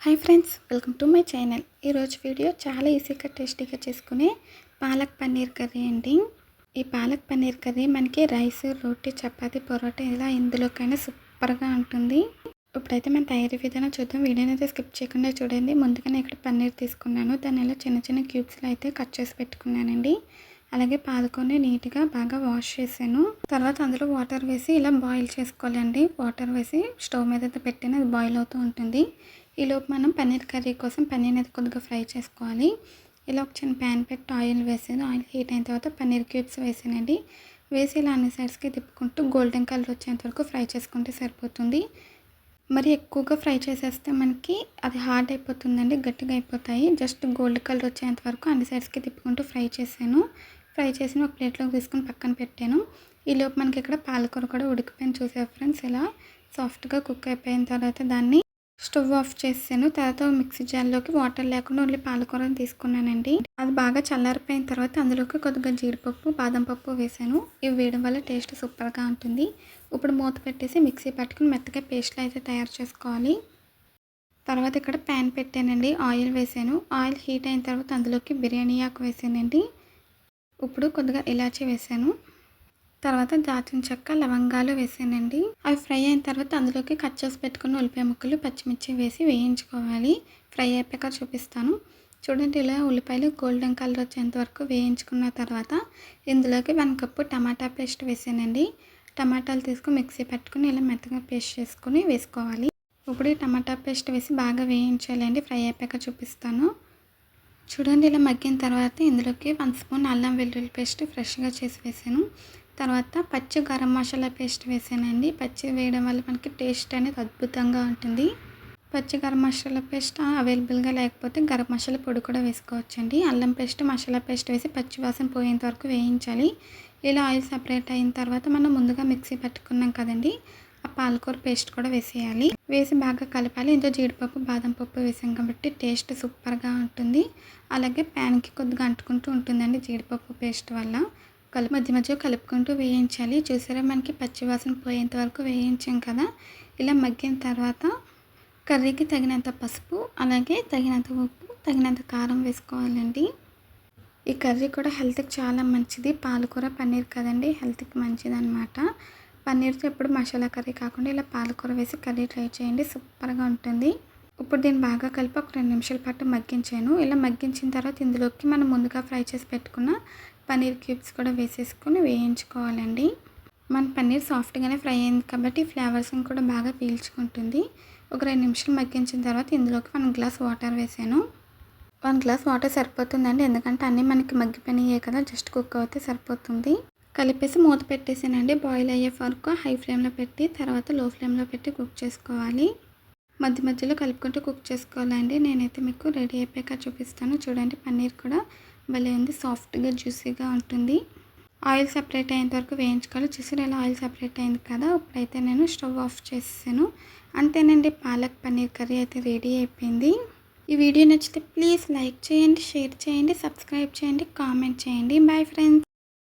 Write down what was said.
Hi friends, welcome to my channel. ఈరోజు video చాలా ఈజీగా టేస్టీగా చేసుకునే పాలక్ పన్నీర్ కర్రీ అండి. ఈ పాలక్ పన్నీర్ కర్రీ మనకి రైస్, రోటీ, చపాతీ, పొరోటా ఇలా ఎందులోకైనా సూపర్గా ఉంటుంది. ఇప్పుడైతే మన తయారీ విధానం చూద్దాం. వీడియోని అయితే స్కిప్ చేయకుండా చూడండి. ముందుగానే ఇక్కడ పన్నీర్ తీసుకున్నాను. దాన్ని ఇలా చిన్న చిన్న క్యూబ్స్లో అయితే కట్ చేసి పెట్టుకున్నానండి. అలాగే పాలకొని నీట్గా బాగా వాష్ చేశాను. తర్వాత అందులో వాటర్ వేసి ఇలా బాయిల్ చేసుకోవాలండి. వాటర్ వేసి స్టవ్ మీద అయితే పెట్టిన అది బాయిల్ అవుతూ ఉంటుంది. ఈలోపు మనం పన్నీర్ కర్రీ కోసం పన్నీర్ అయితే కొద్దిగా ఫ్రై చేసుకోవాలి. ఇలా ఒక చిన్న ప్యాన్ పెట్టి ఆయిల్ వేసాను. ఆయిల్ హీట్ అయిన తర్వాత పన్నీర్ క్యూబ్స్ వేసానండి. వేసి ఇలా అన్ని సైడ్స్కి తిప్పుకుంటూ గోల్డెన్ కలర్ వచ్చేంత వరకు ఫ్రై చేసుకుంటే సరిపోతుంది. మరి ఎక్కువగా ఫ్రై చేసేస్తే మనకి అది హార్డ్ అయిపోతుందండి, గట్టిగా అయిపోతాయి. జస్ట్ గోల్డ్ కలర్ వచ్చేంత వరకు అన్ని సైడ్స్కి తిప్పుకుంటూ ఫ్రై చేశాను. ఫ్రై చేసి ఒక ప్లేట్లోకి తీసుకుని పక్కన పెట్టాను. ఈలోపు మనకి ఇక్కడ పాలకూర కూడా ఉడికిపోయింది. చూసారు ఫ్రెండ్స్, ఇలా సాఫ్ట్గా కుక్ అయిపోయిన తర్వాత దాన్ని స్టవ్ ఆఫ్ చేసాను. తర్వాత మిక్సీ జార్లోకి వాటర్ లేకుండా ఓన్లీ పాలకూరని తీసుకున్నానండి. అది బాగా చల్లారిపోయిన తర్వాత అందులోకి కొద్దిగా జీడిపప్పు, బాదం పప్పు వేసాను. ఇవి వేయడం వల్ల టేస్ట్ సూపర్గా ఉంటుంది. ఇప్పుడు మూత పెట్టేసి మిక్సీ పట్టుకుని మెత్తగా పేస్ట్లో అయితే తయారు చేసుకోవాలి. తర్వాత ఇక్కడ ప్యాన్ పెట్టానండి. ఆయిల్ వేసాను. ఆయిల్ హీట్ అయిన తర్వాత అందులోకి బిర్యానీ ఆకు వేసానండి. ఇప్పుడు కొద్దిగా ఇలాచీ వేసాను. తర్వాత దాల్చిన చెక్క, లవంగాలు వేసానండి. అవి ఫ్రై అయిన తర్వాత అందులోకి కట్ చేసి పెట్టుకున్న ఉల్లిపాయ ముక్కలు, పచ్చిమిర్చి వేసి వేయించుకోవాలి. ఫ్రై అయిపోయాక చూపిస్తాను. చూడండి, ఇలా ఉల్లిపాయలు గోల్డెన్ కలర్ వచ్చేంత వరకు వేయించుకున్న తర్వాత ఇందులోకి 1 కప్పు టమాటా పేస్ట్ వేసానండి. టమాటాలు తీసుకుని మిక్సీ పెట్టుకుని ఇలా మెత్తగా పేస్ట్ చేసుకుని వేసుకోవాలి. ఇప్పుడు ఈ టమాటా పేస్ట్ వేసి బాగా వేయించాలండి. ఫ్రై అయిపోయాక చూపిస్తాను. చూడండి, ఇలా మగ్గిన తర్వాత ఇందులోకి 1 స్పూన్ అల్లం వెల్లుల్లి పేస్ట్ ఫ్రెష్గా చేసి వేసాను. తర్వాత పచ్చి గరం మసాలా పేస్ట్ వేసానండి. పచ్చి వేయడం వల్ల మనకి టేస్ట్ అనేది అద్భుతంగా ఉంటుంది. పచ్చి గరం మసాలా పేస్ట్ అవైలబుల్గా లేకపోతే గరం మసాలా పొడి కూడా వేసుకోవచ్చండి. అల్లం పేస్ట్, మసాలా పేస్ట్ వేసి పచ్చి వాసన పోయేంత వరకు వేయించాలి. ఇలా ఆయిల్ సపరేట్ అయిన తర్వాత మనం ముందుగా మిక్సీ పెట్టుకున్నాం కదండి, ఆ పాలకూర పేస్ట్ కూడా వేసేయాలి. వేసి బాగా కలపాలి. ఇందులో జీడిపప్పు, బాదం పప్పు వేసాం కాబట్టి టేస్ట్ సూపర్గా ఉంటుంది. అలాగే ప్యాన్కి కొద్దిగా అంటుకుంటూ ఉంటుందండి జీడిపప్పు పేస్ట్ వల్ల. మధ్య మధ్య కలుపుకుంటూ వేయించాలి. చూసారా, మనకి పచ్చివాసన పోయేంత వరకు వేయించాం కదా. ఇలా మగ్గిన తర్వాత కర్రీకి తగినంత పసుపు, అలాగే తగినంత ఉప్పు, తగినంత కారం వేసుకోవాలండి. ఈ కర్రీ కూడా హెల్త్కి చాలా మంచిది. పాలకూర పన్నీర్ కదండి, హెల్త్కి మంచిది అనమాట. పన్నీర్తో ఎప్పుడు మసాలా కర్రీ కాకుండా ఇలా పాలకూర వేసి కర్రీ ట్రై చేయండి, సూపర్గా ఉంటుంది. ఇప్పుడు దీన్ని బాగా కలిపి ఒక 2 నిమిషాల పాటు మగ్గించాను. ఇలా మగ్గించిన తర్వాత ఇందులోకి మనం ముందుగా ఫ్రై చేసి పెట్టుకున్న పన్నీర్ క్యూబ్స్ కూడా వేసేసుకొని వేయించుకోవాలండి. మన పన్నీర్ సాఫ్ట్గానే ఫ్రై అయింది కాబట్టి ఫ్లేవర్స్ని కూడా బాగా పీల్చుకుంటుంది. ఒక 2 నిమిషాలు మగ్గించిన తర్వాత ఇందులోకి 1 గ్లాస్ వాటర్ వేసాను. 1 గ్లాస్ వాటర్ సరిపోతుందండి, ఎందుకంటే అన్నీ మనకి మగ్గిపోయినాయే కదా, జస్ట్ కుక్ అవుతే సరిపోతుంది. కలిపేసి మూత పెట్టేసానండి. బాయిల్ అయ్యే వరకు హై ఫ్లేమ్లో పెట్టి తర్వాత లో ఫ్లేమ్లో పెట్టి కుక్ చేసుకోవాలి. మధ్య మధ్యలో కలుపుకుంటూ కుక్ చేసుకోవాలండి. నేనైతే మీకు రెడీ అయిపోయాక చూపిస్తాను. చూడండి, పన్నీర్ కూడా భలే ఉంది, సాఫ్ట్గా జ్యూసీగా ఉంటుంది. ఆయిల్ సపరేట్ అయ్యేంత వరకు వేయించుకోవాలి. చూసారు, ఇలా ఆయిల్ సపరేట్ అయింది కదా. ఇప్పుడైతే నేను స్టవ్ ఆఫ్ చేసాను. అంతేనండి, పాలక్ పన్నీర్ కర్రీ అయితే రెడీ అయిపోయింది. ఈ వీడియో నచ్చితే ప్లీజ్ లైక్ చేయండి, షేర్ చేయండి, సబ్స్క్రైబ్ చేయండి, కామెంట్ చేయండి. Bye friends.